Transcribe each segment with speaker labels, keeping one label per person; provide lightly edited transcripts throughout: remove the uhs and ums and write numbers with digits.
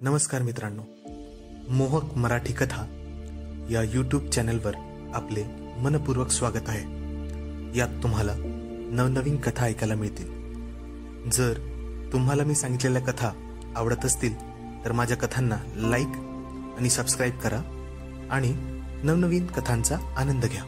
Speaker 1: नमस्कार मित्रांनो, मोहक मराठी कथा या यूट्यूब चॅनलवर आपले मनपूर्वक स्वागत आहे। यात तुम्हाला नवनवीन कथा ऐकायला मिळतील। जर तुम्हाला मी सांगितलेल्या कथा आवडत असतील तर माझ्या कथांना लाईक आणि सबस्क्राईब करा आणि नवनवीन कथांचा आनंद घ्या।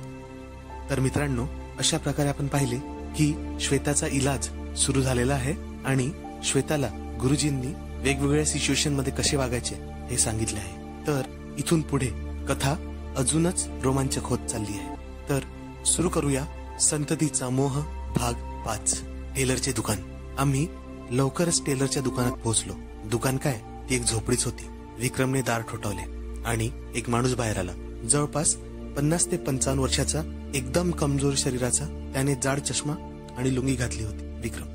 Speaker 1: तर मित्रांनो, अशा प्रकारे आपण पाहिले की श्वेताचा इलाज सुरू झालेला आहे आणि श्वेताला गुरुजींनी वेगवेगळ्या सिच्युएशन मध्ये कसे वागायचे हे सांगितले आहे। तर इथून पुढे कथा अजूनच रोमांचक होत चालली आहे। तर सुरू करूया संततीचा मोह भाग 5। टेलरचे दुकान। आम्ही लवकरच टेलरच्या दुकानात पोहोचलो। दुकान काय, ती एक झोपडीच होती। विक्रमने दार ठोठावले आणि एक माणूस बाहेर आला। जवळपास 50 ते 55 वर्षाचा, एकदम कमजोर शरीराचा, त्याने जाड चष्मा आणि लुंगी घातली होती। विक्रम: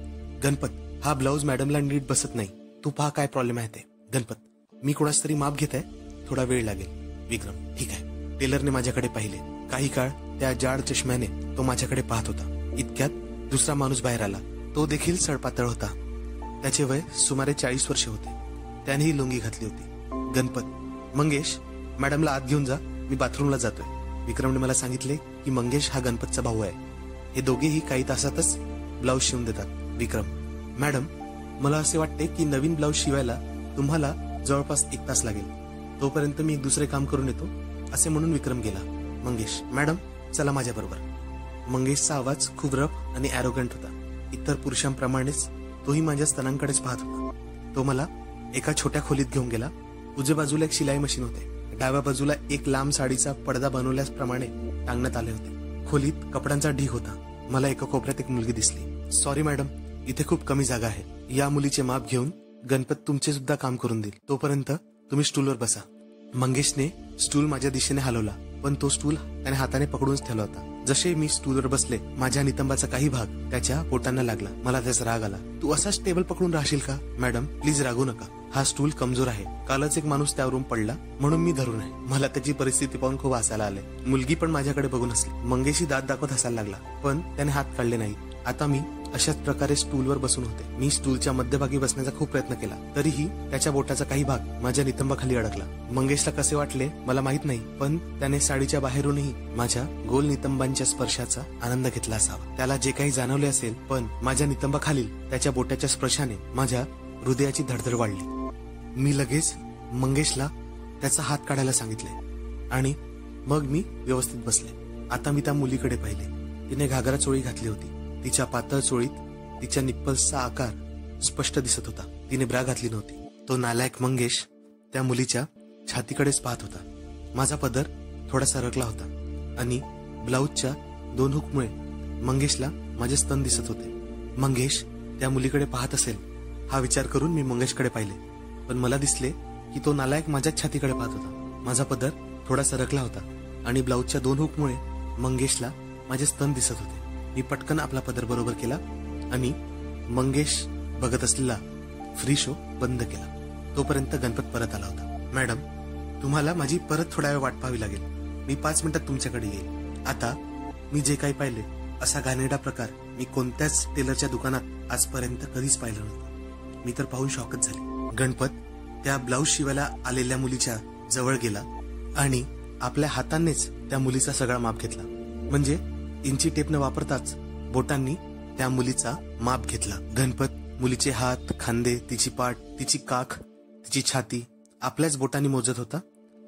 Speaker 1: गणपत, हा ब्लाऊज मॅडमला नीट बसत नाही, तू पहा काय प्रॉब्लेम आहे ते। गणपत: मी कोणाच तरी माप घेत आहे, थोडा वेळ लागेल। विक्रम: ठीक आहे। टेलरने माझ्याकडे पाहिले। काही काळ त्या जाड चष्म्याने तो माझ्याकडे पाहत होता। इतक्यात दुसरा माणूस बाहेर आला। तो देखील सडपातळ होता। त्याचे वय सुमारे 40 वर्षे होते। त्यानेही लुंगी घातली होती। गणपत: मंगेश, मॅडमला आत घेऊन जा, मी बाथरूमला जातोय। विक्रमने मला सांगितले की मंगेश हा गणपतचा भाऊ आहे। हे दोघेही काही तासातच ब्लाऊज शिवून देतात। विक्रम: मॅडम, मला असे वाटते की नवीन ब्लाऊज शिवायला तुम्हाला जवळपास 1 तास लागेल, तोपर्यंत मी एक दुसरे काम करून येतो, असे म्हणून विक्रम गेला। मंगेश: मॅडम, चला माझ्या बरोबर। मंगेशचा आवाज खूप रफ आणि ॲरोगंट होता। इतर पुरुषांप्रमाणेच तोही माझ्या स्तनांकडेच पाहत होता। तो मला एका छोट्या खोलीत घेऊन गेला। उजव्या बाजूला एक शिलाई मशीन होते। डाव्या बाजूला एक लांब साडीचा पडदा बनवल्याप्रमाणे टांगण्यात आले होते। खोलीत कपड्यांचा ढीग होता। मला एका कोपऱ्यात एक मुलगी दिसली। सॉरी मॅडम, इथे खूप कमी जागा आहे। या मुलीचे माप घेऊन गणपत तुमचे सुद्धा काम करून देईल, तोपर्यंत तुम्ही स्टूलवर बसा। मंगेशने स्टूल माझ्या दिशेने हलवला, पण तो स्टूल त्याने हाताने पकडूनच ठेवला होता। जसे मी स्टूलवर बसले, माझ्या नितंबाचा काही भाग त्याच्या पोटांना लागला। मला त्याचा राग आला। तू असाच टेबल पकडून राहशील का? मॅडम, प्लीज रागू नका, हा स्टूल कमजोर आहे। कालच एक माणूस त्यावरून पडला, म्हणून मी धरून आहे। मला त्याची परिस्थिती पाहून खूप हसायला आले। मुलगी पण माझ्याकडे बघून हसली। मंगेशी दात दाखवत हसायला लागला, पण त्याने हात काढले नाही। आता मी अशाच प्रकारे स्टूलवर बसून होते। मी स्टूलच्या मध्यभागी बसण्याचा खूप प्रयत्न केला, तरीही त्याच्या बोटाचा काही भाग माझ्या नितंबाखाली अडकला। मंगेशला कसे वाटले मला माहित नाही, पण त्याने साडीच्या बाहेरूनही माझ्या गोल नितंबांच्या स्पर्शाचा आनंद घेतला असावा। त्याला जे काही जाणवले असेल, पण माझ्या नितंबाखालील त्याच्या बोटाच्या स्पर्शाने माझ्या हृदयाची धडधड वाढली। मी लगेच मंगेशला त्याचा हात काढायला सांगितले आणि मग मी व्यवस्थित बसले। आता मी त्या मुलीकडे पाहिले। तिने घागरा चोळी घातली होती। तिच्या पातळ चोळीत तिच्या निप्पल्सचा आकार स्पष्ट दिसत होता। तिने ब्रा घातली नव्हती। तो नालायक मंगेश त्या मुलीच्या छातीकडेच पाहत होता। माझा पदर थोडा सरकला होता आणि ब्लाऊजच्या 2 हुकमुळे मंगेशला माझे स्तन दिसत होते। मंगेश त्या मुलीकडे पाहत असेल हा विचार करून मी मंगेशकडे पाहिले, पण मला दिसले की तो नालायक माझ्याच छातीकडे पाहत होता। माझा पदर थोडा सरकला होता आणि ब्लाऊजच्या 2 हुकमुळे मंगेशला माझे स्तन दिसत होते। मी पटकन आपला पदर बरोबर केला आणि मंगेश बघत असलेला फ्री शो बंद केला। तोपर्यंत गणपत परत आला होता। मॅडम, तुम्हाला माझी परत थोडा वेळ वाट पाहावी लागेल। मी 5 मिनिटात तुमच्याकडे येईल। आता मी जे काही पाहिले असा घाणेरडा प्रकार मी कोणत्याच टेलरच्या दुकानात आजपर्यंत कधीच पाहिलं नव्हतं। मी तर पाहून शॉकच झाले। गणपत त्या ब्लाऊज शिवायला आलेल्या मुलीच्या जवळ गेला आणि आपल्या हातांनीच त्या मुलीचा सगळा माप घेतला। म्हणजे इंची टेप न वापरताच बोटांनी त्या मुलीचा माप घेतला। गणपत मुलीचे हात, खांदे, तिची पाठ, तिची काख, तिची छाती आपल्याच बोटांनी मोजत होता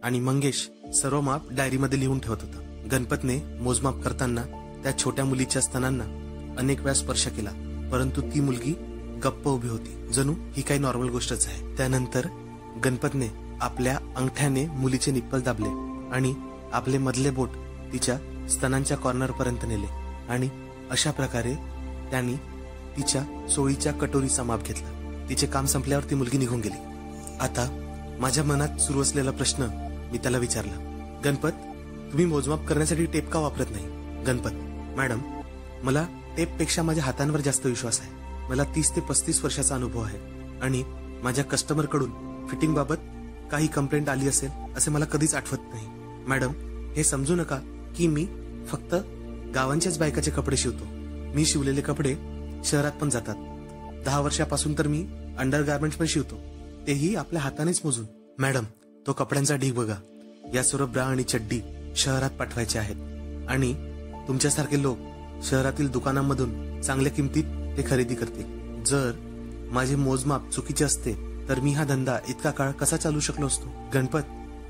Speaker 1: आणि मंगेश सर्व माप डायरीमध्ये लिहून ठेवत होता। गणपतने मोजमाप करताना त्या छोट्या मुलीच्या स्तनांना अनेक वेळा स्पर्श केला, परंतु ती मुलगी गप्प उभी होती, जणू ही काही नॉर्मल गोष्टच आहे। त्यानंतर गणपतने आपल्या अंगठ्याने मुलीचे निप्पल दाबले आणि आपले मधले बोट तिच्या स्तनांच्या कॉर्नर पर्यंत नेले आणि अशा प्रकारे त्यांनी तिच्या चोळीच्या कटोरीचा माप घेतला। तिचे काम संपल्यावर ती मुलगी निघून गेली। आता माझ्या मनात सुरू असलेला प्रश्न मी त्याला विचारला, गणपत, तुम्ही मोजमाप करण्यासाठी टेप का वापरत नाही? गणपत: मॅडम, मला टेपपेक्षा माझ्या हातांवर जास्त विश्वास आहे। मला 30 ते 35 वर्षाचा अनुभव आहे आणि माझ्या कस्टमरकडून फिटिंग बाबत काही कंप्लेंट आली असेल असे मला कधीच आठवत नाही। मॅडम, हे समजू नका की मी फक्त गावांच्याच बायकाचे कपडे शिवतो। मी शिवलेले कपडे शहरात पण जातात। 10 वर्षापासून तर मी अंडरगार्मेंट्स पण शिवतो। तेही आपल्या हातानेच मोजून. मॅडम, तो कपड्यांचा ढीग बघा. या सर्व ब्रा आणि चड्डी शहरात पाठवायचे आहेत आणि तुमच्यासारखे लोक शहरातील दुकानांमधून चांगल्या किमतीत ते खरेदी करतील. जर माझे मोजमाप चुकीचे असते तर मी हा धंदा इतका काळ कसा चालू शकलो असतो? गणपत,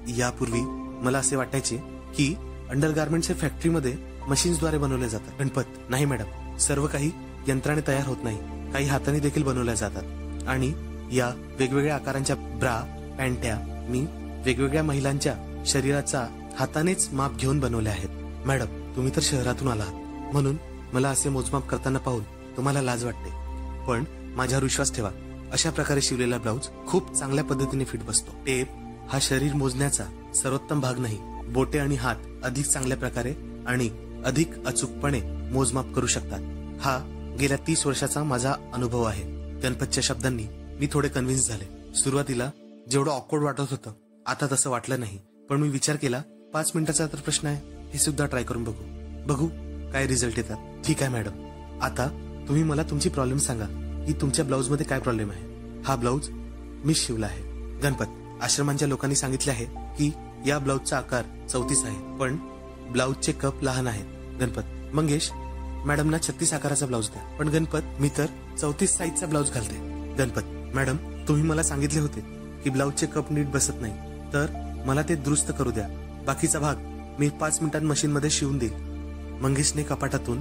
Speaker 1: यापूर्वी मला असे वाटायचे की अंडरगार्मेंट्स हे फॅक्टरीमध्ये मशीन्सद्वारे बनवले जातात. गणपत, नाही मॅडम, सर्व काही यंत्राने तयार होत नाही. काही हाताने देखील बनवल्या जातात आणि या वेगवेगळ्या आकारांच्या ब्रा पॅन्ट्या मी वेगवेगळ्या महिलांच्या शरीराचा हातानेच माप घेऊन बनवले आहेत. मॅडम, तुम्ही तर शहरातून आलात म्हणून मला असे मोजमाप करताना पाहून तुम्हाला लाज वाटते, पण माझ्यावर विश्वास ठेवा, अशा प्रकारे शिवलेला ब्लाऊज खूप चांगल्या पद्धतीने फिट बसतो. टेप हा शरीर मोजण्याचा सर्वोत्तम भाग नाही. बोटे आणि हात अधिक चांगल्या प्रकारे आणि अधिक अचूकपणे मोजमाप करू शकतात. हा गेल्या 30 वर्षाचा माझा अनुभव आहे. गणपतच्या शब्दांनी मी थोडे कन्व्हिन्स झाले. सुरुवातीला जेवढं ऑकवर्ड वाटत होतं आता तसं वाटलं नाही, पण मी विचार केला 5 मिनिटाचा तर प्रश्न आहे, हे सुद्धा ट्राय करून बघू काय रिझल्ट येतात. ठीक आहे मॅडम, आता तुम्ही मला तुमची प्रॉब्लेम सांगा की तुमच्या ब्लाऊज मध्ये काय प्रॉब्लेम आहे. हा ब्लाऊज मी शिवला आहे. गणपत, आश्रमांच्या लोकांनी सांगितले आहे की या ब्लाऊजचा आकार 34 आहे, पण ब्लाऊजचे कप लहान आहेत. गणपत, मंगेश, मॅडमना 36 आकाराचा ब्लाऊज द्या. पण गणपत, मी तर 34 साईजचा ब्लाऊज घालते. गणपत, मॅडम, तुम्ही मला सांगितले होते की ब्लाऊजचे कप नीट बसत नाही, तर मला ते दुरुस्त करू द्या. बाकीचा भाग मी 5 मिनिटांत मशीनमध्ये शिवून देईल. मंगेशने कपाटातून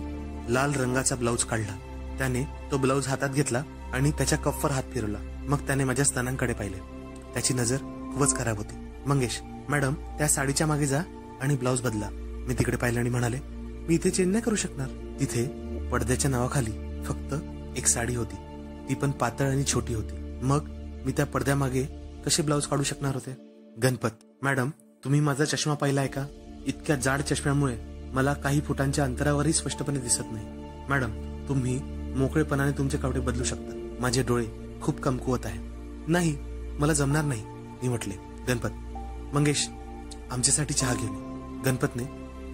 Speaker 1: लाल रंगाचा ब्लाऊज काढला. त्याने तो ब्लाऊज हातात घेतला आणि त्याच्या कपवर हात फिरवला. मग त्याने माझ्या स्तनांकडे पाहिले. त्याची नजर खूपच खराब होती. मंगेश, मॅडम, त्या साडीच्या मागे जा आणि ब्लाऊज बदला. मी तिकडे पाहिले आणि म्हणाले, मी इथे चेंज नाही करू शकणार. तिथे पडद्याच्या नावाखाली फक्त एक साडी होती, ती पण पातळ आणि छोटी होती. मग मी त्या पडद्यामागे कसे ब्लाऊज काढू शकणार होते? गणपत, मॅडम, तुम्ही माझा चष्मा पाहिला आहे का? इतक्या जाड चष्म्यामुळे मला काही फुटांच्या अंतरावरही स्पष्टपणे दिसत नाही. मॅडम, तुम्ही मोकळेपणाने तुमचे कपडे बदलू शकता. माझे डोळे खूप कमकुवत आहे. नाही, मला जमणार नाही, मी म्हटले. गणपत, मंगेश, आमच्यासाठी चहा घेऊन ये. गणपतने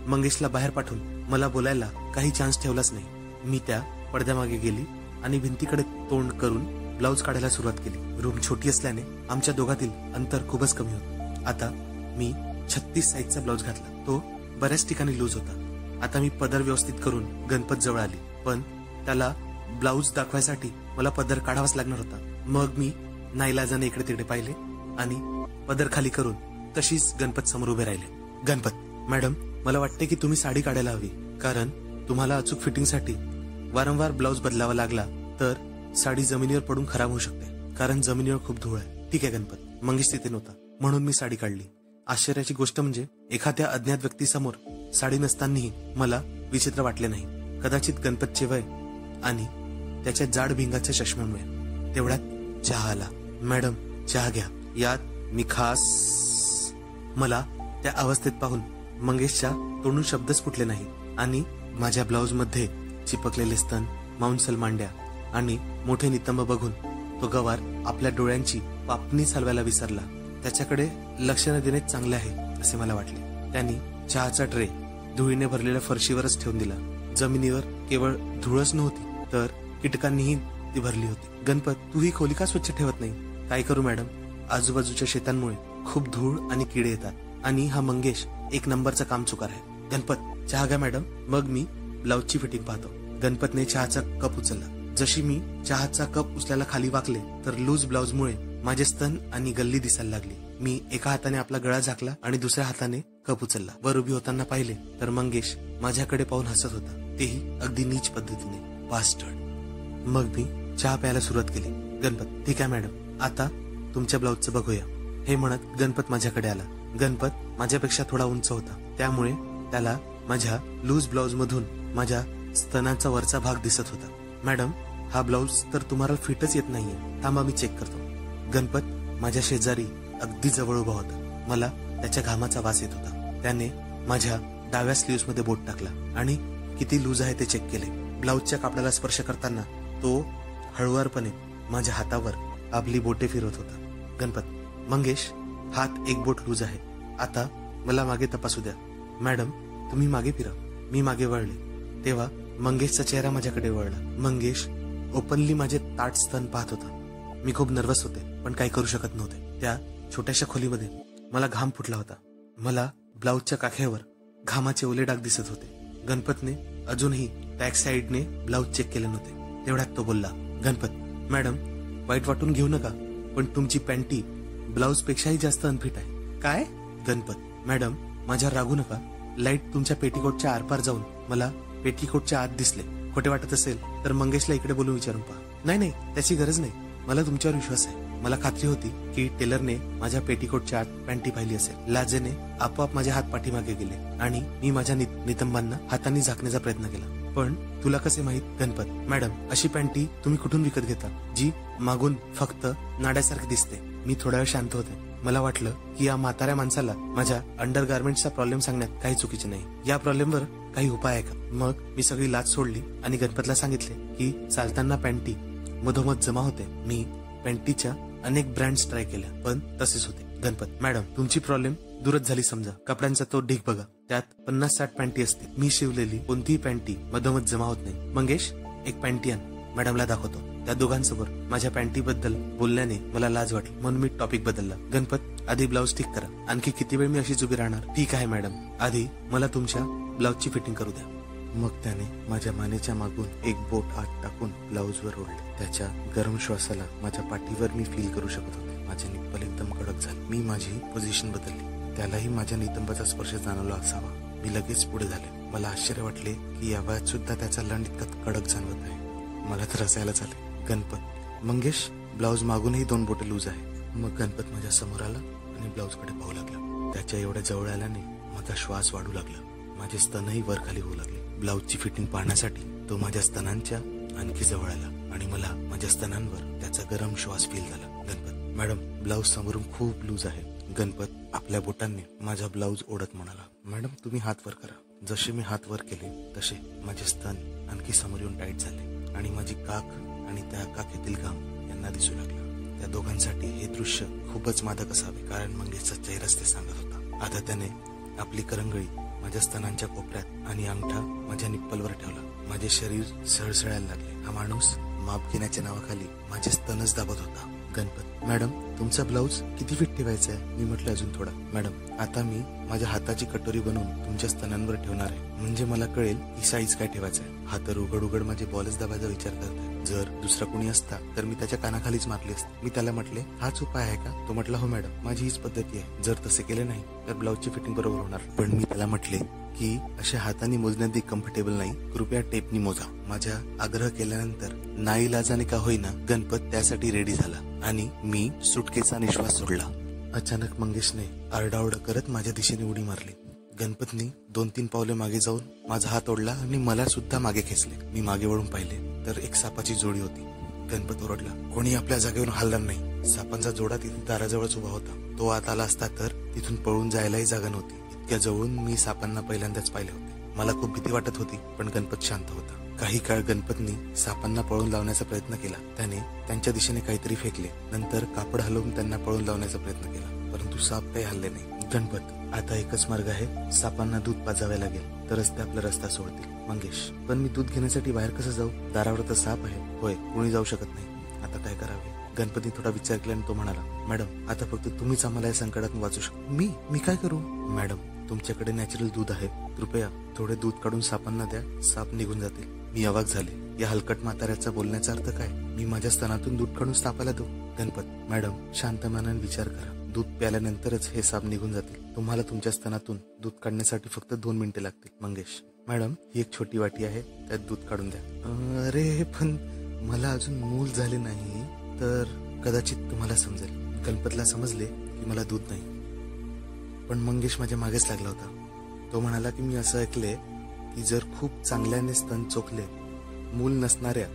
Speaker 1: मंगेशला बाहेर पाठवून मला बोलायला काही चान्स ठेवलाच नाही. मी त्या पडद्यामागे गेली आणि भिंतीकडे तोंड करून ब्लाऊज काढायला सुरुवात केली. रूम छोटी असल्याने आमच्या दोघातील अंतर खूपच कमी होतं. आता मी 36 साईजचा ब्लाऊज घातला. तो बऱ्याच ठिकाणी लूज होता. आता मी पदर व्यवस्थित करून गणपत जवळ आली, पण त्याला ब्लाऊज दाखवायसाठी मला पदर काढावाच लागणार होता. मग मी नाईलाजाने इकडे तिकडे पाहिले आणि पदर खाली करून तशीच गणपत समोर उभे राहिले. गणपत, मॅडम, मला वाटते की तुम्ही साडी काढायला हवी, कारण तुम्हाला अचूक फिटिंगसाठी वारंवार ब्लाऊज बदलावा लागला तर साडी जमिनीवर पडून खराब होऊ शकते, कारण जमिनीवर खूप धूळ आहे. ठीक आहे गणपत. मंगेश तिथे नव्हता म्हणून मी साडी काढली. आश्चर्याची गोष्ट म्हणजे एखाद्या अज्ञात व्यक्तीसमोर साडी नसतानाही मला विचित्र वाटले नाही. कदाचित गणपतचे वय आणि त्याच्या जाड भिंगाच्या चष्म्यामुळे. तेवढ्यात चहा आला. मॅडम, चहा घ्या. यात मी खास. मला त्या अवस्थेत पाहून मंगेशच्या तोंडून शब्दच फुटले नाही आणि माझ्या ब्लाऊज मध्ये चिपकलेले स्तन, मांसल मांड्या आणि मोठे नितंब बघून तो गवार आपल्या डोळ्यांची पापणी हलवायला विसरला. त्याच्याकडे लक्ष न देणे चांगले आहे असे मला वाटले. त्यांनी चहाचा ट्रे धुळीने भरलेल्या फरशीवरच ठेवून दिला. जमिनीवर केवळ धूळच नव्हती तर कीटकांनीही ती भरली होती. गणपत, तू ही खोली का स्वच्छ ठेवत नाही? काय करू मॅडम, आजूबाजूच्या शेतांमुळे खूप धूळ आणि किडे येतात आणि हा मंगेश एक नंबरचा कामचुकार आहे. गणपत, चहा घ्या मॅडम, मग मी ब्लाऊजची फिटिंग पाहतो. गणपतने चहाचा कप उचलला. जशी मी चहाचा कप उचलायला खाली वाकले तर लूज ब्लाऊजमुळे माझे स्तन आणि गल्ली दिसायला लागली. मी एका हाताने आपला गळा झाकला आणि दुसऱ्या हाताने कप उचलला. वर उभी होताना पाहिले तर मंगेश माझ्याकडे पाहून हसत होता, तेही अगदी नीच पद्धतीने. बास्टर्ड. मग मी चहा प्यायला सुरुवात केली. गणपत, ठीक आहे मॅडम, आता तुमच्या ब्लाऊजचं बघूया, हे म्हणत गणपत माझ्याकडे आला. गणपत माझ्यापेक्षा थोडा उंच होता, त्यामुळे त्याला माझ्या लूज ब्लाऊज मधून माझ्या स्तनाचा वरचा भाग दिसत होता. मॅडम, हा ब्लाऊज तर तुम्हाला फिटच येत नाहीये, थांबा मी चेक करतो. गणपत माझ्या शेजारी अगदी जवळ उभा होता. मला त्याच्या घामाचा वास येत होता. त्याने माझ्या डाव्या स्लीव्स मध्ये बोट टाकला आणि किती लूज आहे ते चेक केले. ब्लाऊजच्या कापडाला स्पर्श करताना तो हळुवारपणे माझ्या हातावर आपली बोटे फिरवत होता. गणपत, मंगेश, हात एक बोट लूज आहे, आता मला मागे तपासू द्या. मॅडम, तुम्ही मागे फिरा. मी मागे वळले तेव्हा मंगेशचा चेहरा माझ्याकडे वळला. मंगेश ओपनली माझे ताट स्तन पाहत होता. मी खूप नर्वस होते, पण काही करू शकत नव्हते. त्या छोट्याशा खोलीमध्ये मला घाम फुटला होता. मला ब्लाऊजच्या काख्यावर घामाचे ओले डाग दिसत होते. गणपतने अजूनही बॅक साईडने ब्लाऊज चेक केले नव्हते. तेवढ्यात तो बोलला, गणपत, मॅडम वाईट वाटून घेऊ नका, पण तुमची पॅन्टी ब्लाऊज पेक्षाही जास्त अनफिट आहे. काय? गणपत, मॅडम माझ्यावर रागू नका. लाईट तुमच्या पेटीकोटच्या आरपार जाऊन मला पेटीकोटच्या आत दिसले. खोटे वाटत असेल तर मंगेशला इकडे बोलून विचारून पहा. नाही, त्याची गरज नाही. मला तुमच्यावर विश्वास आहे. मला खात्री होती की टेलरने माझ्या पेटीकोटच्या आत पॅन्टी पाहिली असेल. लाजेने आपोआप माझे हात पाठीमागे गेले आणि मी माझ्या नितंबांना हातांनी झाकण्याचा प्रयत्न केला. पण तुला कसे माहित? गणपत, मॅडम अशी पॅन्टी तुम्ही कुठून विकत घेता जी मागून फक्त नाड्यासारखी दिसते? मी थोडा वेळ शांत होते. मला वाटलं की या म्हाताऱ्या माणसाला माझ्या अंडरगार्मेंटचा प्रॉब्लेम सांगण्यात काही चुकीचे नाही. या प्रॉब्लेमवर काही उपाय आहे का? मग मी सगळी लाज सोडली आणि गणपतला सांगितले की चालताना पॅन्टी मधोमध जमा होते. मी पॅन्टीच्या अनेक ब्रँड्स ट्राय केल्या, पण तसेच होते. गणपत, मॅडम तुमची प्रॉब्लेम दूरच झाली समजा. कपड्यांचा तो ढीग बघा, त्यात 50-60 पॅन्टी असते. मी शिवलेली कोणतीही पॅन्टी मधोमध जमा होत नाही. मंगेश, एक पॅन्टी आण, मॅडमला दाखवतो. त्या दोघांसमोर माझ्या पॅन्टी बद्दल बोलण्याने मला लाज वाटली, म्हणून मी टॉपिक बदलला. गणपत, आधी ब्लाऊज ठीक करा. आणखी किती वेळ मी अशीच उभी राहणार? ठीक आहे मॅडम, आधी मला तुमच्या ब्लाऊजची फिटिंग करू द्या. मग त्याने माझ्या मानेच्या मागून एक बोट आत टाकून ब्लाऊजवर ओढले. त्याच्या गरम श्वासाला माझ्या पाठीवर मी फील करू शकत होते. माझे निप्पल एकदम कडक झाले. मी माझी पोझिशन बदलली. त्यालाही माझ्या नितंबाचा स्पर्श जाणवला असावा. मी लगेच पुढे झाले. मला आश्चर्य वाटले की या वयात सुद्धा त्याचा लंड इतका कडक जाणवत आहे. मला तर हसायलाच आले. गणपत, मंगेश ब्लाऊज मागूनही 2 बोटे लूज आहे. मग गणपत माझ्या समोर आला आणि ब्लाऊजकडे पाहू लागला. त्याच्या एवढ्या जवळ आल्याने माझा श्वास वाढू लागला. माझे स्तनही वर खाली होऊ लागले. ब्लाऊजची फिटिंग पाहण्यासाठी तो माझ्या स्तनांच्या आणखी जवळ आला आणि मला माझ्या स्तनांवर त्याचा गरम श्वास फील झाला. गणपत, मॅडम ब्लाऊज समोरून खूप लूज आहे. गणपत आपल्या बोटांनी माझा ब्लाऊज ओढत म्हणाला, मॅडम तुम्ही हात वर करा. जसे मी हात वर केले तसे माझे स्तन आणखी समोर येऊन टाईट झाले आणि माझी काख आणि त्या काखेतील घाम यांना दिसू लागला. त्या दोघांसाठी हे दृश्य खूपच मादक असावे, कारण मंगेशचा चेहराच ते सांगत होता. आता त्याने आपली करंगळी माझ्या स्तनांच्या कोपऱ्यात आणि अंगठा माझ्या निप्पलवर ठेवला. माझे शरीर सळसळायला लागले. हा माणूस माप घेण्याच्या नावाखाली माझे स्तनच दाबत होता. गणपत, मॅडम तुमचा ब्लाऊज किती फिट ठेवायचा आहे? मी म्हटलं अजून थोडा. मॅडम आता मी माझ्या हाताची कटोरी बनवून तुमच्या स्तनांवर ठेवणार आहे, म्हणजे मला कळेल की साईज काय ठेवायचा आहे. हा तर उघड माझे बॉलच दाबायचा विचार करत आहे. जर दुसरा कोणी असता तर मी त्याच्या कानाखालीच मारली असते. मी त्याला म्हटले, हाच उपाय आहे का? तो म्हटला, हो मॅडम माझी हीच पद्धती आहे. जर तसे केले नाही तर ब्लाऊजची फिटिंग बरोबर होणार. पण मी त्याला म्हटले की अशा हाताने मोजण्यात कम्फर्टेबल नाही, कृपया टेपनी मोजा. माझ्या आग्रह केल्यानंतर नाईलाजाने का होईना गणपत त्यासाठी रेडी झाला आणि मी सुटकेचा निश्वास सोडला. अचानक मंगेशने आरडाओरडा करत माझ्या दिशेने उडी मारली. गणपतनी 2-3 पावले मागे जाऊन माझा हात ओढला आणि मला सुद्धा मागे खेचले. मी मागे वळून पाहिले तर एक सापाची जोडी होती. गणपत ओरडला, कोणी आपल्या जागेवरून हलणार नाही. सापांचा जोडा तिथे दाराजवळच उभा होता. तो आत आला असता तर तिथून पळून जायलाही जागा नव्हती. इतक्या जवळून मी सापांना पहिल्यांदाच पाहिले होते. मला खूप भीती वाटत होती, पण गणपत शांत होता. काही काळ गणपतनी सापांना पळून लावण्याचा प्रयत्न केला. त्याने त्यांच्या दिशेने काहीतरी फेकले. नंतर कापड हलवून त्यांना पळून लावण्याचा प्रयत्न केला, परंतु साप काही हल्ले नाही. गणपत, आता एकच मार्ग आहे, सापांना दूध पाजावे लागेल, तरच ते आपला रस्ता सोडतील. मंगेश, पण मी दूध घेण्यासाठी बाहेर कसं जाऊ? दारावर तर साप आहे. होय, कोणी जाऊ शकत नाही. आता काय करावे? गणपती थोडा विचार केल्याने तो म्हणाला, मॅडम आता फक्त तुम्हीच आम्हाला या संकटातून वाचू शकता. मी काय करू? मॅडम तुमच्याकडे नॅचरल दूध आहे, कृपया थोडे दूध काढून सापांना द्या, साप निघून जातील. मी अवाक झाले. या हलकट म्हाताऱ्याचा बोलण्याचा अर्थ काय? मी माझ्या स्तनातून दूध काढून सापाला देऊ? गणपत, मॅडम शांत मनाने विचार करा. दूध प्याल्यानंतरच हे साप निघून जातील. तुम्हाला तुमच्या स्तनातून दूध काढण्यासाठी फक्त 2 मिनिटे लागतील. मंगेश, मॅडम ही एक छोटी वाटी आहे, त्यात दूध काढून द्या. अरे पण मला अजून मूल झाले नाही, तर कदाचित तुम्हाला समजेल. गणपतला समजले की मला दूध नाही, पण मंगेश माझ्या मागेच लागला होता. तो म्हणाला की मी असं ऐकले की जर खूप चांगल्याने स्तन चोखले, मूल नसणाऱ्या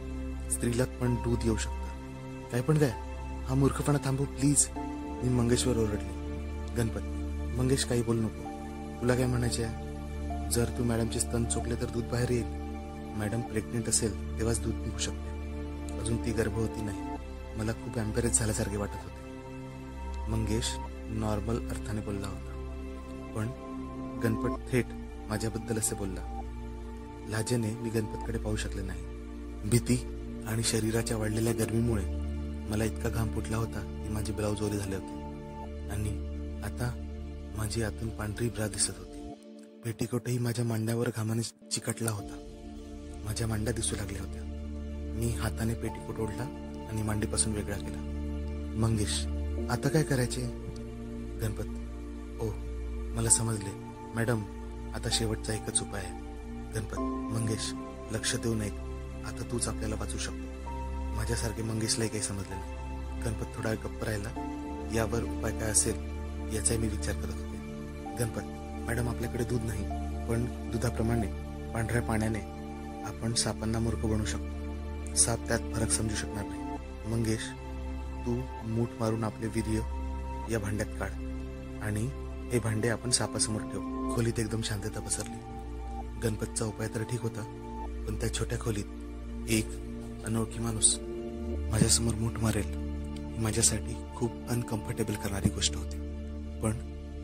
Speaker 1: स्त्रीला पण दूध येऊ शकतं. काय पण काय? हा मूर्खपणा थांबव प्लीज. मी मंगेशवर ओरडले. गणपत, मंगेश काही बोलू नको. तुला काय म्हणायचे आहे? जर तू मॅडमचे स्तन चोखले तर दूध बाहेर येईल. मॅडम प्रेग्नेंट असेल तेव्हाच दूध निघू शकते. अजून ती गर्भवती नाही. मला खूप एम्बॅरेस झाल्यासारखे वाटत होते. मंगेश नॉर्मल अर्थाने बोलला होता, पण गणपत थेट माझ्याबद्दल असे बोलला. लाजेने मी गणपतकडे पाहू शकले नाही. भीती आणि शरीराच्या वाढलेल्या गरमीमुळे मला इतका घाम फुटला होता की माझे ब्लाऊज ओले झाले होते आणि आता माझी आतून पांढरी ब्रा दिसत होती. पेटीकोटही माझ्या मांड्यावर घामाने चिकटला होता. माझ्या मांड्या दिसू लागल्या होत्या. मी हाताने पेटीकोट ओढला आणि मांडीपासून वेगळा केला. मंगेश, आता काय करायचे? गणपत, ओ मला समजले मॅडम, आता शेवटचा एकच उपाय आहे. गणपत, मंगेश लक्ष देऊ नये, आता तूच आपल्याला वाचू शकतो. माझ्यासारखे मंगेशलाही काही समजले नाही. गणपत थोडा गप्प राहिला. यावर उपाय काय असेल याचाही मी विचार करत होते. गणपत, मॅडम आपल्याकडे दूध नाही, पण दुधाप्रमाणे पांढऱ्या पाण्याने आपण सापांना मूर्ख बनवू शकतो. साप त्यात फरक समजू शकणार नाही. मंगेश, तू मूठ मारून आपले वीर्य या भांड्यात काढ आणि हे भांडे आपण सापासमोर ठेवू. खोलीत एकदम शांतता पसरली. गणपतचा उपाय तर ठीक होता, पण त्या छोट्या खोलीत एक अनोळखी माणूस माझ्यासमोर मूठ मारेल ही माझ्यासाठी खूप अनकम्फर्टेबल करणारी गोष्ट होती. पण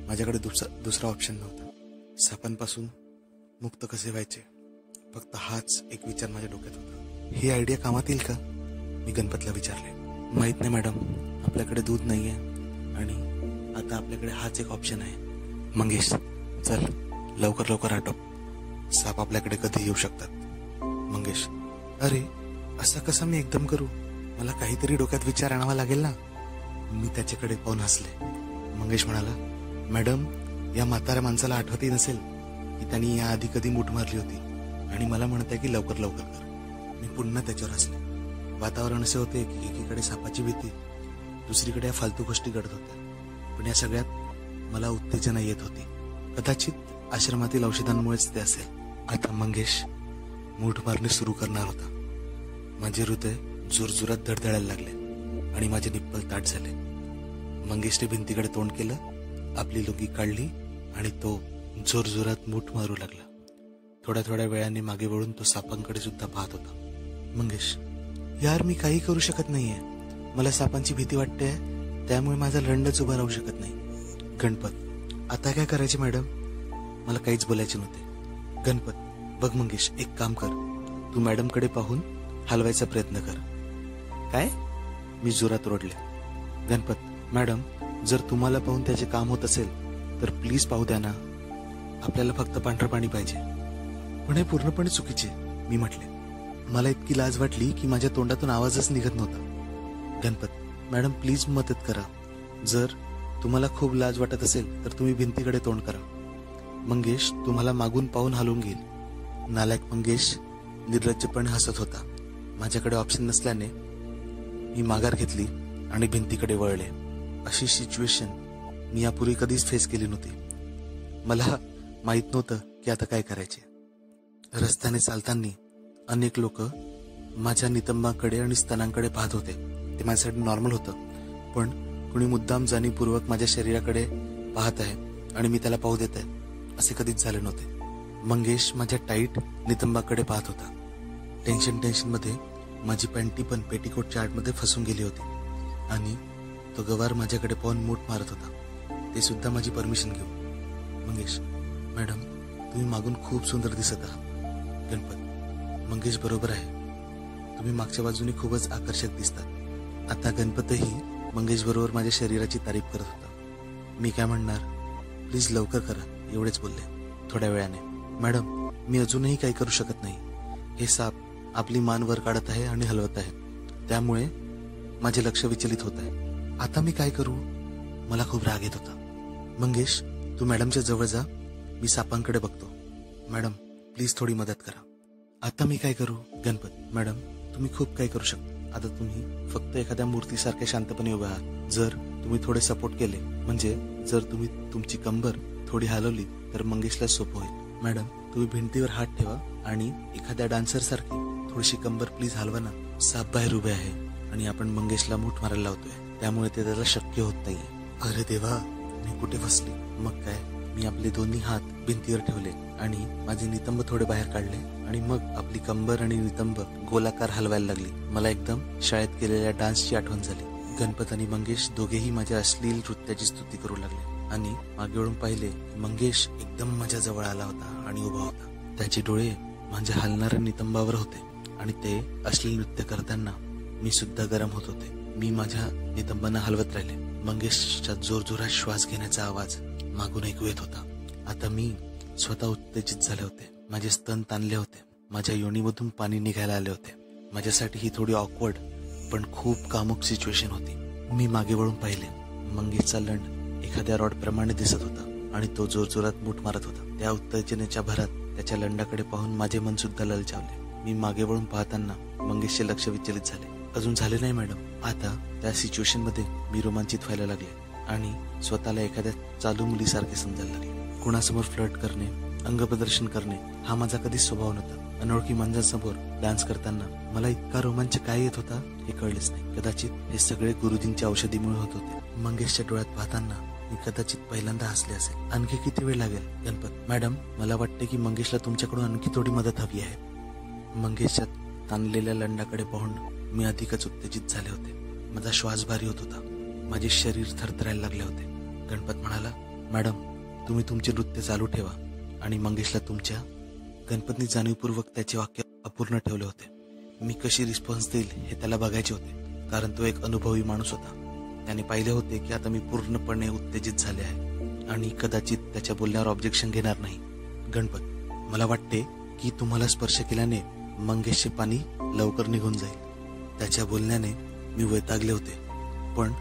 Speaker 1: माझ्याकडे दुसरा ऑप्शन नव्हता. सापांपासून मुक्त कसे व्हायचे, फक्त हाच एक विचार माझ्या डोक्यात होता. ही आयडिया कामात येईल का? मी गणपतला विचारले. माहित नाही मॅडम, आपल्याकडे दूध नाहीये आणि आता आपल्याकडे हाच एक ऑप्शन आहे. मंगेश, चल लवकर लवकर आटोप, साप आपल्याकडे कधी येऊ शकतात. मंगेश, अरे असं कसं मी एकदम करू? मला काहीतरी डोक्यात विचार आणावा लागेल ना. मी त्याच्याकडे पाहून हसले. मंगेश म्हणाला, मॅडम, या म्हाताऱ्या माणसाला आठवतही नसेल की त्यांनी याआधी कधी मूठ मारली होती आणि मला म्हणताय की लवकर लवकर कर. मी पुन्हा त्याच्यावर हसले. वातावरण असे होते की एकीकडे सापाची भीती, दुसरीकडे या फालतू गोष्टी घडत होत्या. पण या सगळ्यात मला उत्तेजना येत होती. कदाचित आश्रमातील औषधांमुळेच ते असेल. आता मंगेश मूठ मारणे सुरू करणार होता. माझे हृदय जोरजोरात धडधडायला लागले आणि माझे निप्पल ताट झाले. मंगेशने भिंतीकडे तोंड केलं, आपली लुंगी काढली आणि तो जोरजोरात मूठ मारू लागला. थोड्या थोड्या वेळाने मागे वळून तो सापांकडे सुद्धा पाहत होता. मंगेश, यार मी काही करू शकत नाहीये. मला सापांची भीती वाटते, त्यामुळे माझा लंडच उभा राहू शकत नाही. गणपत, आता काय करायचे मॅडम? मला काहीच बोलायचे नव्हते. गणपत, बघ मंगेश, एक काम कर, तू मॅडमकडे पाहून हलवायचा प्रयत्न कर. काय? मी जोरात ओरडले. गणपत, मॅडम, जर तुम्हाला पाहून त्याचे काम होत असेल तर प्लीज पाहू द्या ना. आपल्याला फक्त पांढरं पाणी पाहिजे. पण हे पूर्णपणे चुकीचे, मी म्हटले. मला इतकी लाज वाटली की माझ्या तोंडातून आवाजच निघत नव्हता. गणपत, मॅडम प्लीज मदत करा. जर तुम्हाला खूप लाज वाटत असेल तर तुम्ही भिंतीकडे तोंड करा. मंगेश तुम्हाला मागून पाहून हलवून घेईल. नालायक मंगेश निर्लज्जपणे हसत होता. माझ्याकडे ऑप्शन नसल्याने मी माघार घेतली आणि भिंतीकडे वळले. अशी सिच्युएशन मी यापूर्वी कधीच फेस केली नव्हती. मला माहित नव्हतं की आता काय करायचे. रस्त्याने चालताना अनेक लोक माझ्या नितंबाकडे आणि स्तनांकडे पाहत होते. ते माझ्यासाठी नॉर्मल होतं, पण कुणी मुद्दाम जाणीवपूर्वक माझ्या शरीराकडे पाहत आहे आणि मी त्याला पाहू देत आहे असे कधीच झाले नव्हते. मंगेश माझ्या टाईट नितंबाकडे पाहत होता. टेन्शन मध्ये माझी पॅन्टी पण पेटीकोटच्या आतमध्ये फसून गेली होती आणि तो गवार माझ्याकडे पाहून मूठ मारत होता. ते सुद्धा माझी परमिशन घेऊ. मंगेश, मॅडम तुम्ही मागून खूप सुंदर दिसत आहात. गणपत, मंगेश बरोबर आहे, तुम्ही मागच्या बाजूने खूपच आकर्षक दिसतात. आता गणपतही मंगेश बरोबर माझ्या शरीराची तारीफ करत होता. मी काय म्हणणार, प्लीज लवकर करा, एवढेच बोलले. थोड्या वेळाने, मॅडम मी अजूनही काही करू शकत नाही. हे साप आपली मान वर काढत आहे आणि हलवत आहे, त्यामुळे माझे लक्ष विचलित होत आहे. आता मी काय करू? मला खूप राग येत होता. मंगेश तू मॅडमच्या जवळ जा, मी सापांकडे बघतो. मॅडम प्लीज थोडी मदत करा. आता मी काय करू? गणपत, मॅडम तुम्ही खूप काही करू शकता. आता तुम्ही फक्त एखाद्या मूर्तीसारखे शांतपणे उभे आहात. जर तुम्ही थोडे सपोर्ट केले, म्हणजे जर तुम्ही तुमची कंबर थोडी हलवली तर मंगेशला सोपं होईल. मॅडम तुम्ही भिंतीवर हात ठेवा आणि एखाद्या डान्सर सारखी थोडीशी कंबर प्लीज हलवा ना. साप बाहेर उभे आहे आणि आपण मंगेशला मूठ मारायला लावतोय, त्यामुळे ते त्याला शक्य होत नाहीये. अरे देवा, मी कुठे फसले? मग काय, मी आपले दोन्ही हात भिंतीवर ठेवले आणि माझे नितंब थोडे बाहेर काढले आणि मग आपली कंबर आणि नितंब गोलाकार हलवायला लागली. मला एकदम शाळेत केलेल्या डान्सची आठवण झाली. गणपत आणि मंगेश दोघेही माझ्या अश्लील नृत्याची स्तुती करू लागले आणि मागे वळून पाहिले. मंगेश एकदम माझ्या जवळ आला होता आणि उभा होता. त्याचे डोळे माझ्या हलणाऱ्या नितंबावर होते आणि ते अश्लील नृत्य करताना मी सुद्धा गरम होत होते.
Speaker 2: मी माझ्या नितंबांना हलवत राहिले. मंगेशच्या जोरजोरात श्वास घेण्याचा आवाज मागून ऐकू येत होता. आता मी स्वतः उत्तेजित झाले होते. माझे स्तन ताणले होते. माझ्या योनीमधून पाणी निघायला आले होते. माझ्यासाठी ही थोडी ऑकवर्ड पण खूप कामुक सिच्युएशन होती. मी मागे वळून पाहिले. मंगेशचा लंड एखाद्या रॉड प्रमाणे दिसत होता आणि तो जोरजोरात मूठ मारत होता. त्या उत्तेजनेच्या भरात त्याच्या लंडाकडे पाहून माझे मन सुद्धा ललचावले. मी मागे वळून पाहताना मंगेशचे लक्ष विचलित झाले. अजून झाले नाही मॅडम. आता त्या सिच्युएशन मध्ये मी रोमांचित व्हायला लागले आणि स्वतःला एखाद्या चालू मुलीसारखे समजायला लागले. कुणासमोर फ्लर्ट करणे, अंगप्रदर्शन करणे हा माझा कधीच स्वभाव नव्हता. अनोळखी माणसांसमोर डान्स करताना मला इतका रोमांच काय येत होता हे कळलेच नाही. कदाचित हे सगळे गुरुजींच्या औषधीमुळे होत होते. मंगेशच्या डोळ्यात पाहताना मी कदाचित पहिल्यांदा हसले असेल. आणखी किती वेळ लागेल गणपत? मॅडम, मला वाटते की मंगेशला तुमच्याकडून आणखी थोडी मदत हवी आहे. मंगेशच्या ताणलेल्या लंडाकडे पाहून मी अधिकच उत्तेजित झाले होते. माझा श्वास भारी होत होता. माझे शरीर थरथरायला लागले होते. गणपत म्हणाला, मॅडम तुम्ही तुमचे नृत्य चालू ठेवा आणि मंगेशला तुमच्या. गणपतनी जाणीवपूर्वक त्याचे वाक्य अपूर्ण ठेवले होते. मी कशी रिस्पॉन्स देईल हे त्याला बघायचे होते, कारण तो एक अनुभवी माणूस होता. त्याने पाहिले होते की आता मी पूर्णपणे उत्तेजित झाले आहे आणि कदाचित त्याच्या बोलण्यावर ऑब्जेक्शन घेणार नाही. गणपत, मला वाटते की तुम्हाला स्पर्श केल्याने मंगेशचे पाणी लवकर निघून जाईल. त्याच्या बोलण्याने मी वैतागले होते, पण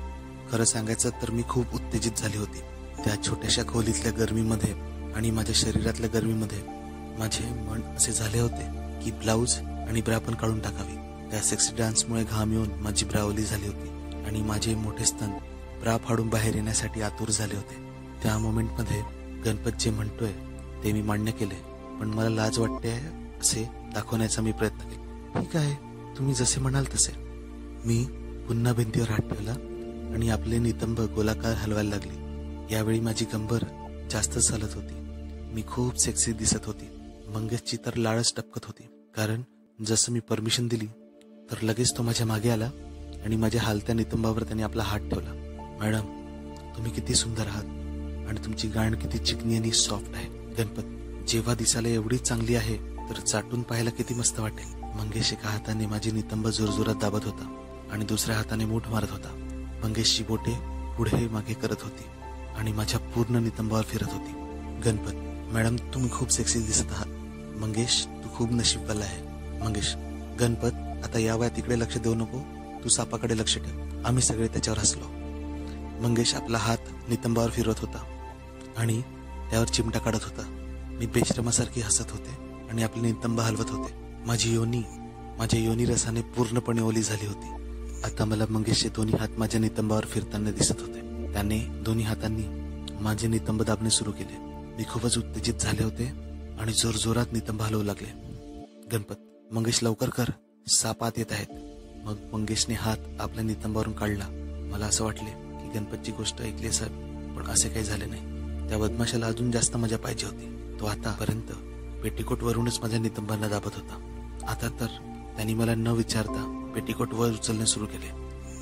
Speaker 2: खरं सांगायचं तर मी खूप उत्तेजित झाली होती. त्या छोट्याशा खोलीतल्या गरमीमध्ये आणि माझ्या शरीरातल्या गरमीमध्ये माझे मन असे झाले होते की ब्लाऊज आणि ब्रा पण काढून टाकावी. त्या सेक्सी डान्समुळे घाम येऊन माझी ब्रा ओली झाली होती आणि माझे मोठे स्तन ब्रा फाडून बाहेर येण्यासाठी आतुर झाले होते. त्या मोमेंटमध्ये गणपत जे म्हणतोय ते मी मान्य केले, पण मला लाज वाटते असे दाखवण्याचा मी प्रयत्न केला. ठीक आहे, तुम्ही जसे म्हणाल तसे. मी पुन्हा भिंतीवर हात ठेवला आणि आपले नितंब गोलाकार हलवायला लागली. यावेळी माझी कंबर जास्त चालत होती. मी खूप सेक्सी दिसत होती. मंगेशची तर लाळच टपकत होती, कारण जसं मी परमिशन दिली तर लगेच तो माझ्या मागे आला आणि माझ्या हालत्या नितंबावर त्याने आपला हात ठेवला. मॅडम, तुम्ही किती सुंदर आहात आणि तुमची गाण किती चिकनी आणि सॉफ्ट आहे. गणपत, जेव्हा दिसायला एवढी चांगली आहे तर चाटून पाहायला किती मस्त वाटेल. मंगेश एका हाताने माझी नितंब जोरजोरात दाबत होता आणि दुसऱ्या हाताने मूठ मारत होता. मंगेशची बोटे पुढे मागे करत होती आणि माझ्या पूर्ण नितंबावर फिरत होती. गणपत, मॅडम तुम्ही खूप सेक्सी दिसत आहात. मंगेश, तू खूप नशीबवाला आहे. मंगेश, गणपत, आता या वयात इकडे लक्ष देऊ नको, तू सापाकडे लक्ष ठेव. आम्ही सगळे त्याच्यावर हसलो. मंगेश आपला हात नितंबावर फिरवत होता आणि त्यावर चिमटा काढत होता. मी बेशरमासारखी हसत होते आणि आपले नितंब हलवत होते. माझ्या योनी रसाने पूर्णपणे ओली झाली होती. आता मला मंगेशचे दोन्ही हात माझ्या नितंबावर फिरताना दिसत होते. त्याने दोन्ही हातांनी माझे नितंब दाबणे सुरू केले. मी खूपच उत्तेजित झाले होते आणि जोरजोरात नितंब हलवू लागले. गणपत, मंगेश लवकर कर, साप आत येत आहेत. मग मंगेशने हात आपल्या नितंबावरून काढला. मला असं वाटले की गणपतची गोष्ट ऐकली असावी, पण असे काही झाले नाही. त्या बदमाशाला अजून जास्त मजा पाहिजे होती. तो आतापर्यंत पेटीकोट वरूनच माझ्या नितंबांना दाबत होता. आता तर त्यांनी मला न विचारता पेटीकोट वर उचलणे सुरू केले.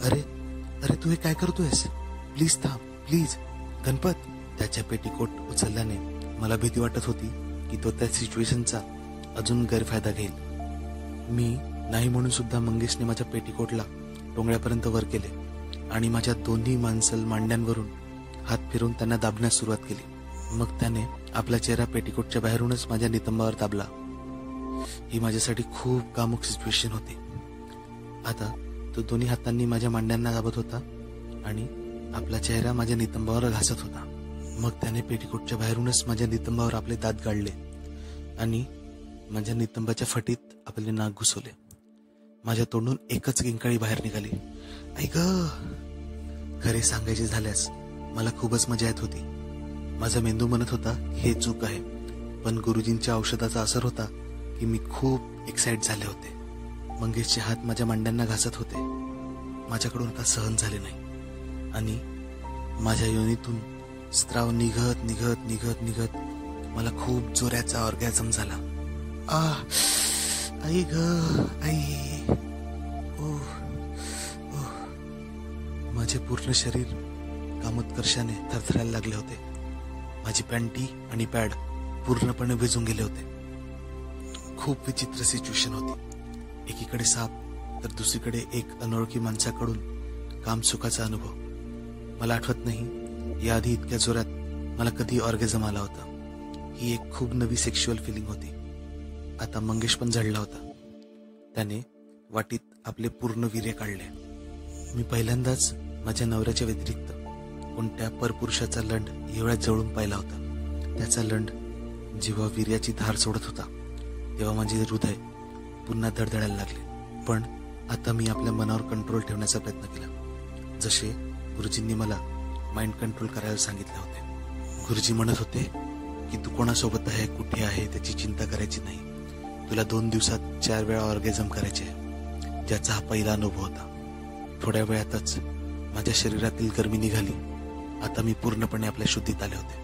Speaker 2: अरे अरे, तू हे काय करतोयस? प्लीज थांब, प्लीज. गणपत, त्याच्या पेटीकोट उचलल्याने मला भीती वाटत होती की तो त्या सिच्युएशनचा अजून गैरफायदा घेईल. मी नाही म्हणून सुद्धा मंगेशने माझ्या पेटीकोटला टोंगळ्यापर्यंत वर केले आणि माझ्या दोन्ही मांसल मांड्यांवरून हात फिरवून त्यांना दाबण्यास सुरुवात केली. मग त्याने आपला चेहरा पेटीकोटच्या बाहेरूनच माझ्या नितंबावर दाबला. ही माझ्यासाठी खूप कामुक सिच्युएशन होती. आता तो दोन्ही हातांनी माझ्या मांड्यांना दाबत होता आणि आपला चेहरा माझ्या नितंबावर घासत होता. मग त्याने पेटीकोटच्या बाहेरूनच माझ्या नितंबावर आपले दात गाडले आणि माझ्या नितंबाच्या फटीत आपले नाक घुसवले. माझ्या तोंडून एकच किंकाळी बाहेर निघाली. ऐक, खरे सांगायचे झाल्यास मला खूपच मजा येत होती. माझा मेंदू म्हणत होता हे चूक आहे, पण गुरुजींच्या औषधाचा असर होता की मी खूप एक्साइट झाले होते. मंगेशचे हात माझ्या मांड्यांना घासत होते. माझ्याकडून आता सहन झाले नाही आणि माझ्या योनीतून स्त्राव निघत निघत निघत निघत मला खूप जोराचा ऑर्गॅझम झाला. आई ग आई. माझे पूर्ण शरीर कामोत्कर्षाने थरथरायला लागले होते. माझी पॅन्टी आणि पॅड पूर्णपणे भिजून गेले होते. खूप विचित्र सिच्युएशन होती. एकीकडे साप तर दुसरीकडे एक अनोळखी माणसाकडून कामसुखाचा अनुभव. मला आठवत नाही याआधी इतक्या जोरात मला कधी ऑर्गेझम आला होता. ही एक खूप नवी सेक्शुअल फिलिंग होती. आता मंगेश पण झडला होता. त्याने वाटीत आपले पूर्ण वीर्य काढले. मी पहिल्यांदाच माझ्या नवऱ्याच्या व्यतिरिक्त कोणत्या परपुरुषाचा लंड एवढ्या जवळून पाहिला होता. त्याचा लंड जेव्हा वीर्याची धार सोडत होता तेव्हा माझे हृदय पुन्हा धडधडायला लागले. पण आता मी आपल्या मनावर कंट्रोल ठेवण्याचा प्रयत्न केला, जसे गुरुजींनी मला माइंड कंट्रोल करायला सांगितले होते. गुरुजी म्हणत होते की तू कोणासोबत आहे, कुठे आहे त्याची चिंता करायची नाही. तुला 2 दिवसात 4 वेळा ऑर्गेझम करायचे आहे, ज्याचा हा पहिला अनुभव होता. थोड्या वेळातच माझ्या शरीरातील गरमी निघाली. आता मी पूर्णपणे आपल्या शुद्धीत आले होते.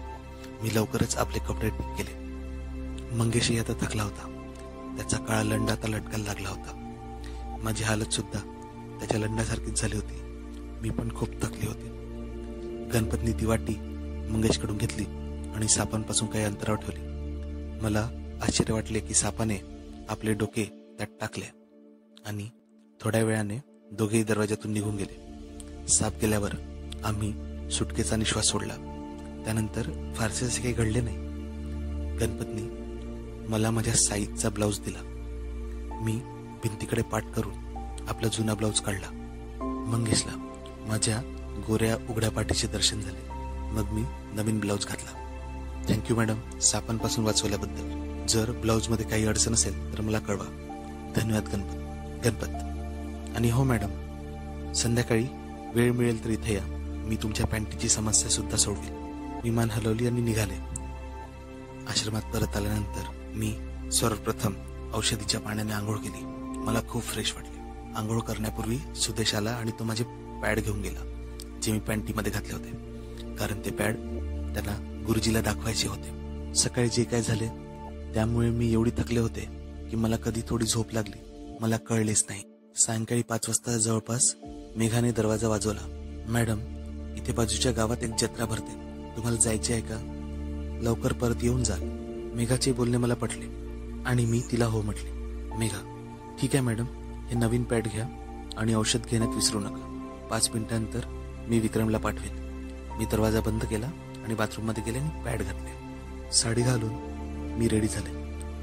Speaker 2: मी लवकरच आपले कपडे ठीक केले. मंगेशही आता थकला होता. त्याचा काळा लंड आता लटकायला लागला होता. माझी हालत सुद्धा त्याच्या लंडासारखीच झाली होती. मी पण खूप थकले होते. गणपतनी ती वाटी मंगेशकडून घेतली आणि सापांपासून काही अंतरावर ठेवली. मला आश्चर्य वाटले की सापाने आपले डोके त्यात टाकले आणि थोड्या वेळाने दोघेही दरवाजातून निघून गेले. साप गेल्यावर आम्ही सुटकेचा निश्वास सोडला. त्यानंतर फारसे असे काही घडले नाही. गणपतनी मला माझ्या साईजचा ब्लाऊज दिला. मी भिंतीकडे पाठ करून आपला जुना ब्लाऊज काढला. मंगेशला माझ्या गोऱ्या उघड्या पाठीचे दर्शन झाले. मग मी नवीन ब्लाऊज घातला. थँक्यू मॅडम, सापांपासून वाचवल्याबद्दल. जर ब्लाऊजमध्ये काही अडचण असेल तर मला कळवा. धन्यवाद गणपत. आणि हो मॅडम, संध्याकाळी वेळ मिळेल तर इथे या. मी तुमच्या पॅन्टीची समस्या सुद्धा सोडवेल. मी मान हलवली आणि निघाले. आश्रमात परत आल्यानंतर मी सर्वप्रथम औषधीच्या पाण्याने आंघोळ केली. मला खूप फ्रेश वाटले. आंघोळ करण्यापूर्वी सुदेश आला आणि तो माझे पॅड घेऊन गेला, जे मी पॅन्टीमध्ये घातले होते, कारण ते पॅड त्यांना गुरुजीला दाखवायचे होते. सकाळी जे काय झाले त्यामुळे मी एवढी थकले होते की मला कधी थोडी झोप लागली मला कळलेच नाही. सायंकाळी 5 वाजता जवळपास मेघाने दरवाजा वाजवला. मॅडम, इथे बाजूच्या गावात एक जत्रा भरते, तुम्हाला जायचे आहे का? लवकर परत येऊन जा. मेघाचे बोलणे मला पटले आणि मी तिला हो म्हटले. मेघा, ठीक आहे मॅडम, हे नवीन पॅड घ्या आणि औषध घेण्यात विसरू नका. 5 मिनिटांनंतर मी विक्रमला पाठवेन. मी दरवाजा बंद केला आणि बाथरूममध्ये गेले आणि पॅड घातले. साडी घालून मी रेडी झाले.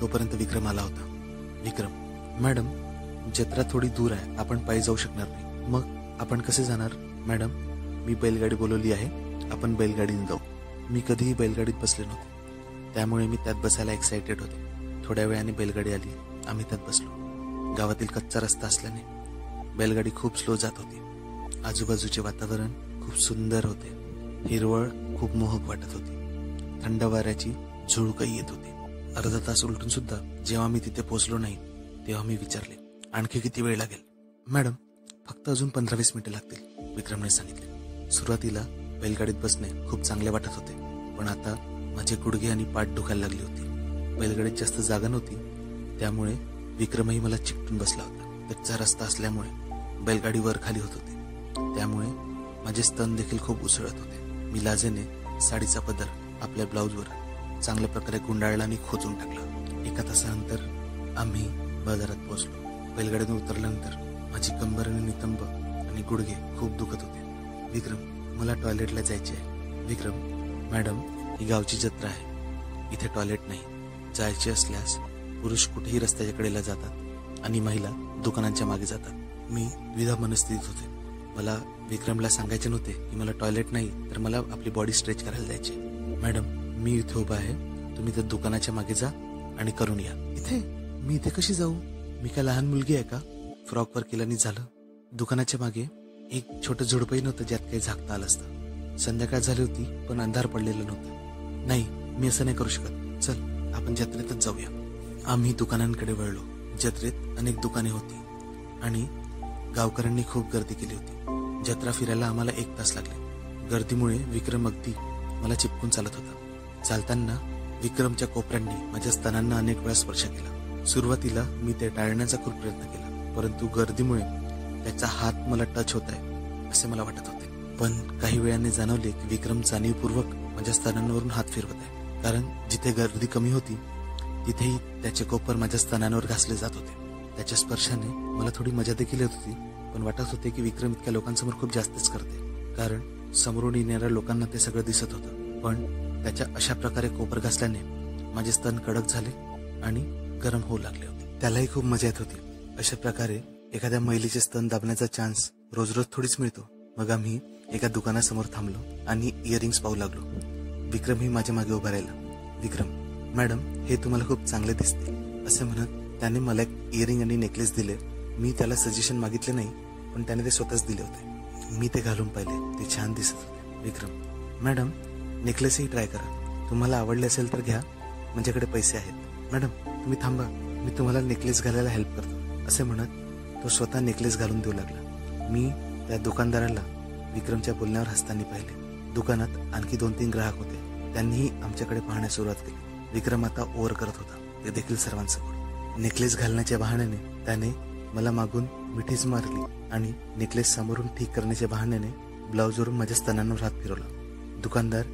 Speaker 2: तोपर्यंत विक्रम आला होता. विक्रम, मॅडम, जत्रा थोडी दूर आहे, आपण पायी जाऊ शकणार नाही. मग आपण कसे जाणार? मॅडम, मी बैलगाडी बोलवली आहे, आपण बैलगाडीने जाऊ. मी कधीही बैलगाडीत बसले नव्हते, त्यामुळे मी त्यात बसायला एक्सायटेड होते. थोड्या वेळाने बैलगाडी आली. आम्ही त्यात बसलो. गावातील कच्चा रस्ता असल्याने बैलगाडी खूप स्लो जात होती. आजूबाजूचे वातावरण खूप सुंदर होते. हिरवळ खूप मोहक वाटत होती. थंड वाऱ्याची झुळूकही येत होती. अर्धा तास उलटून सुद्धा जेव्हा मी तिथे पोहोचलो नाही तेव्हा मी विचारले, आणखी किती वेळ लागेल? मॅडम, फक्त अजून 15-20 मिनिटं लागतील, विक्रमने सांगितले. सुरुवातीला बैलगाडीत बसणे खूप चांगले वाटत होते, पण आता माझे गुडघे आणि पाठ दुखायला लागली होती. बैलगाडीत जास्त जागा नव्हती, त्यामुळे विक्रमही मला चिकटून बसला होता. कच्चा रस्ता असल्यामुळे बैलगाडी वर खाली होत होती, त्यामुळे माझे स्तन देखील खूप उसळत होते. मी लाजेने साडीचा पदर आपल्या ब्लाऊजवर चांगल्या प्रकारे गुंडाळला आणि खोचून टाकला. 1 तासानंतर आम्ही बाजारात पोहोचलो. बैलगाडीतून उतरल्यानंतर माझी कंबर आणि नितंब आणि गुडघे खूप दुखत होते. विक्रम, मला टॉयलेटला जायचे आहे. विक्रम, मॅडम, ही गावची जत्रा आहे, इथे टॉयलेट नाही. जायचे असल्यास पुरुष कुठेही रस्त्याच्या कडेला जातात आणि महिला दुकानांच्या मागे जातात. मी द्विधा मनस्थितीत होते. मला विक्रमला सांगायचे नव्हते की मला टॉयलेट नाही, तर मला आपली बॉडी स्ट्रेच करायला जायची. मॅडम, मी इथे उभा आहे, तुम्ही त्या दुकानाच्या मागे जा आणि करून या. इथे? मी इथे कशी जाऊ? मी काय लहान मुलगी आहे का? फ्रॉकवर केल्याने झालं. दुकानाच्या मागे एक छोटं झुडपही नव्हतं ज्यात काही झाकता आलं असतं. संध्याकाळ झाली होती पण अंधार पडलेलं नव्हतं. नाही, मी असं नाही करू शकत. चल, आपण जत्रेतच जाऊया. आम्ही दुकानांकडे वळलो. जत्रेत अनेक दुकाने होती आणि गावकऱ्यांनी खूप गर्दी केली होती. जत्रा फिरायला आम्हाला 1 तास लागले. गर्दीमुळे विक्रम अगदी मला चिपकून चालत होता. चालताना विक्रमच्या कोपऱ्यांनी माझ्या स्तनांना अनेक वेळा स्पर्श केला. सुरुवातीला मी ते टाळण्याचा खूप प्रयत्न केला, परंतु गर्दीमुळे त्याचा हात मला टच होत आहे असे मला वाटत होते. पण काही वेळाने जाणवले की विक्रम जाणीवपूर्वक माझ्या स्तनांवरून हात फिरवत आहे, कारण जिथे गर्दी कमी होती तिथेही त्याचे कोपर माझ्या स्तनांवर घासले जात होते. त्याच्या स्पर्शाने मला थोडी मजा देखील येत होती, पण वाटत होते की विक्रम इतक्या लोकांसमोर खूप जास्तच करते, कारण समोरून येणाऱ्या लोकांना ते सगळं दिसत होतं. पण त्याच्या अशा प्रकारे कोपर घासल्याने माझे स्तन कडक झाले आणि गरम होऊ लागले होते.
Speaker 1: त्यालाही खूप मजा येत होती. अशा प्रकारे एखाद्या महिलेचे स्तन दाबण्याचा चान्स रोज रोज थोडीच मिळतो. मग आम्ही एका दुकानासमोर थांबलो आणि इयरिंग्स पाहू लागलो. विक्रमही माझ्या मागे उभा राहिला. विक्रम, मॅडम, हे तुम्हाला खूप चांगले दिसते असे म्हणत त्याने मला एक इयरिंग आणि नेकलेस दिले. मी त्याला सजेशन मागितले नाही, पण त्याने ते स्वतःच दिले होते. मी ते घालून पाहिले, ते छान दिसत होते. विक्रम, मॅडम, नेकलेसही ट्राय करा, तुम्हाला आवडले असेल तर घ्या, माझ्याकडे पैसे आहेत. मॅडम, तुम्ही थांबा, मी तुम्हाला नेकलेस घालायला हेल्प करतो असे म्हणत तो स्वतः नेकलेस घालून देऊ लागला. मी त्या दुकानदाराला विक्रमच्या बोलण्यावर हसताना पाहिले. दुकानात आणखी 2-3 ग्राहक होते. त्यांनीही आमच्याकडे पाहण्यास सुरुवात केली. विक्रम आता ओव्हर करत होता, ते देखील सर्वांसमोर. नेकलेस घालण्याच्या बहाण्याने त्याने मला मागून मिठीच मारली आणि नेकलेस समोरून ठीक करण्याच्या बहाण्याने ब्लाउजवरून माझ्या स्तनांवर हात फिरवला. दुकानदार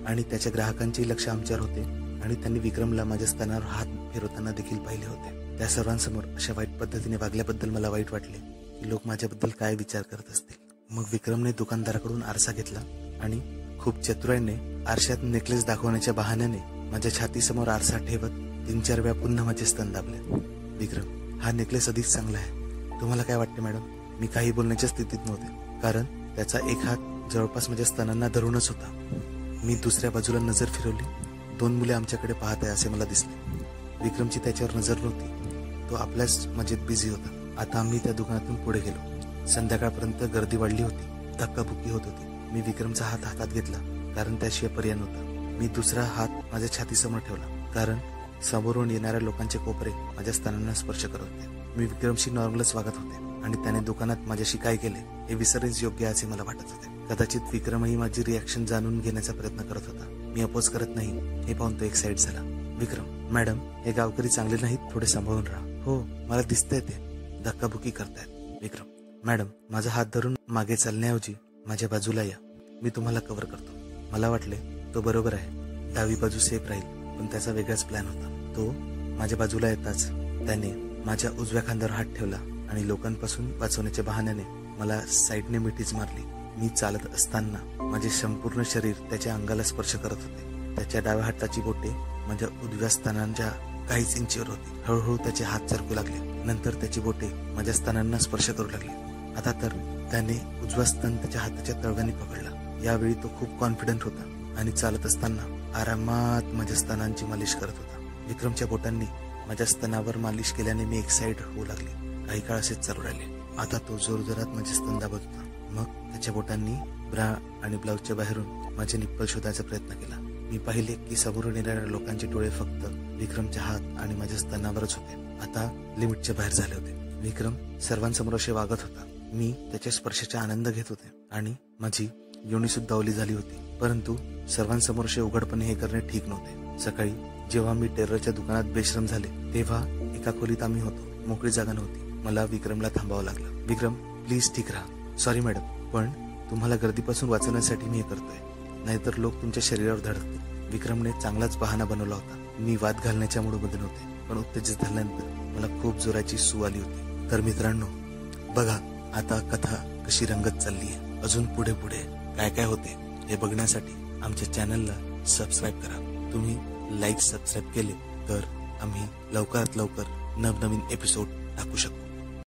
Speaker 1: आणि त्याच्या ग्राहकांचे लक्ष आमच्यावर होते आणि त्यांनी विक्रमला माझ्या स्तनावर हात फिरवताना देखील पाहिले होते. त्या सर्वांसमोर अशा वाईट पद्धतीने वागल्याबद्दल मला वाईट वाटले की लोक माझ्याबद्दल काय विचार करत असतील. मग विक्रमने दुकानदाराकडून आरसा घेतला आणि खूप चतुराईने आरशात नेकलेस दाखवण्याच्या बहाण्याने माझ्या छातीसमोर आरसा ठेवत 3-4 वेळा पुन्हा माझे स्तन दाबले. विक्रम, हा नेकलेस अधिक चांगला आहे. तुम्हाला काय वाटते मॅडम? मी काही बोलण्याच्या स्थितीत नव्हते, कारण त्याचा एक हात जवळपास माझ्या स्तनांना धरूनच होता. मी दुसऱ्या बाजूला नजर फिरवली. 2 मुले आमच्याकडे पाहत आहे असे मला दिसले. विक्रमची त्याच्यावर नजर नव्हती, तो आपल्याच मजेत बिझी होता. आता आम्ही त्या दुकानातून पुढे गेलो. संध्याकाळपर्यंत गर्दी वाढली होती, धक्काबुक्की होत होती. मी विक्रमचा हात हातात घेतला, कारण त्याशिवाय पर्याय नव्हता. मी दुसरा हात माझ्या छातीसमोर ठेवला, कारण समोरून येणाऱ्या लोकांचे कोपरे माझ्या स्तनांना स्पर्श करत होते. मी विक्रमशी नॉर्मलच वागत होते आणि त्याने दुकानात माझ्याशी काय केले हे विसरण्यास योग्य असे मला वाटत होते. कदाचित विक्रमही माझी रिॲक्शन जाणून घेण्याचा प्रयत्न करत होता. मी अपोज करत नाही हे पाहून तो एक्साइट झाला. विक्रम, मॅडम, हे गावकरी चांगले नाहीत, थोडे सांभाळून राहा. हो, मला दिसतंय ते धक्काबुक्की करतायत. विक्रम, मॅडम, माझा हात धरून मागे चालण्याऐवजी माझ्या बाजूला या, मी तुम्हाला कव्हर करतो. मला वाटले तो बरोबर आहे, डावी बाजू सेफ राहील, पण त्याचा वेगळाच प्लॅन होता. तो माझ्या बाजूला येताच त्याने माझ्या उजव्या खांद्यावर हात ठेवला आणि लोकांपासून वाचवण्याच्या बहाण्याने मला साईडने मिठीच मारली. मी चालत असताना माझे संपूर्ण शरीर त्याच्या अंगाला स्पर्श करत होते. त्याच्या डाव्या हाताची बोटे माझ्या उजव्या स्तनांच्या काहीच इंचीवर होती. हळूहळू त्याचे हात सरकू लागले. नंतर त्याची बोटे माझ्या स्तनांना स्पर्श करू लागली. आता तर त्याने उजवा स्तन त्याच्या हाताच्या तळव्याने पकडला. यावेळी तो खूप कॉन्फिडंट होता आणि चालत असताना आरामात माझ्या स्तनांची मालिश करत होता. विक्रमच्या बोटांनी माझ्या स्तनावर मालिश केल्याने मी एक्साइट होऊ लागले. काही काळ असेच चालू राहिले. आता तो जोरजोरात माझे स्तन दाबत होता. मग त्याच्या बोटांनी ब्रा आणि ब्लाउजच्या बाहेरून माझे निप्पल शोधायचा प्रयत्न केला. मी पाहिले की समोरून येणाऱ्या लोकांचे डोळे फक्त विक्रमच्या हात आणि माझ्या स्तनावरच होते. आता लिमिटच्या बाहेर झाले होते. विक्रम सर्वांसमोर असे वागत होता. मी त्याच्या स्पर्शाचा आनंद घेत होते आणि माझी योनी सुद्धा ओली झाली होती. परंतु सर्वांसमोर असे उघडपणे हे करणे ठीक नव्हते. सकाळी जेव्हा मी टेररच्या दुकानात बेशरम झाले तेव्हा एका खोलीत आम्ही होतो. मोकळी जागा नव्हती. मला विक्रमला थांबावं लागलं. विक्रम, प्लीज ठीक राहा. सॉरी मॅडम, पण तुम्हाला गर्दीपासून वाचवण्यासाठी मी हे करतोय, नाहीतर लोक तुमच्या शरीरावर धडकतील. विक्रमने चांगलाच बहाणा बनवला होता. मी वाद घालण्याच्या मूडमध्ये नव्हते, पण उत्तेजित झाल्यानंतर मला खूप जोराची सू आली होती. तर मित्रांनो, बघा आता कथा कशी रंगत चालली आहे. अजून पुढे पुढे काय काय होते हे बघण्यासाठी आमच्या चॅनलला सबस्क्राईब करा. तुम्ही लाईक सबस्क्राईब केले तर आम्ही लवकरात लवकर नवनवीन एपिसोड टाकू शकतो.